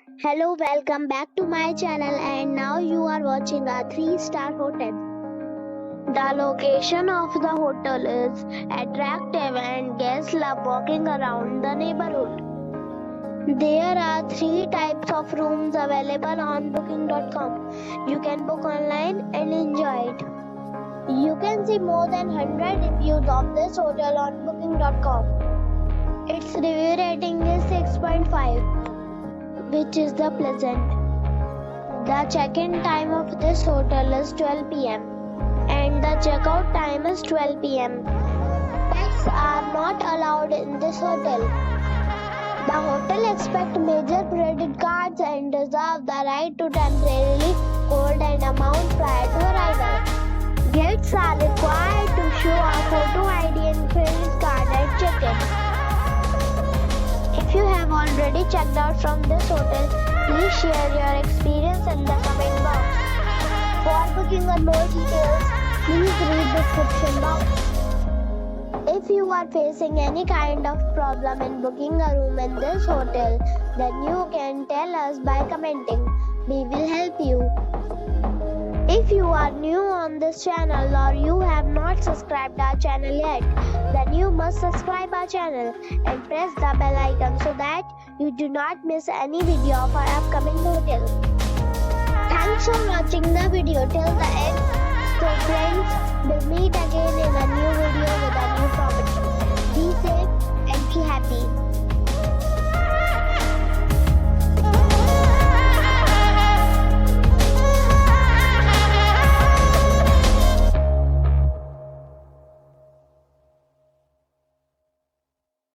Hello, welcome back to my channel, and now you are watching a 3-star hotel. The location of the hotel is attractive and guests love walking around the neighborhood. There are 3 types of rooms available on booking.com. You can book online and enjoy it. You can see more than 100 reviews of this hotel on booking.com. Its review rating is 6.5, which is the pleasant. The check-in time of this hotel is 12 p.m. and the checkout time is 12 p.m. Pets are not allowed in this hotel. The hotel accepts major credit cards and reserves the right to temporarily hold an amount prior to arrival. Guests are required to show a photo ID and credit card at check-in. If you have already checked out from this hotel, please share your experience in the comment box. For booking or more details, please read the description box. If you are facing any kind of problem in booking a room in this hotel, then you can tell us by commenting. We will help you. If you are new on this channel or you have not subscribed our channel yet, then you must subscribe our channel and press the bell icon so that you do not miss any video of our upcoming hotel. Thanks for watching the video till the end. So friends, we'll meet again in a new video with a new property. Be safe and be happy.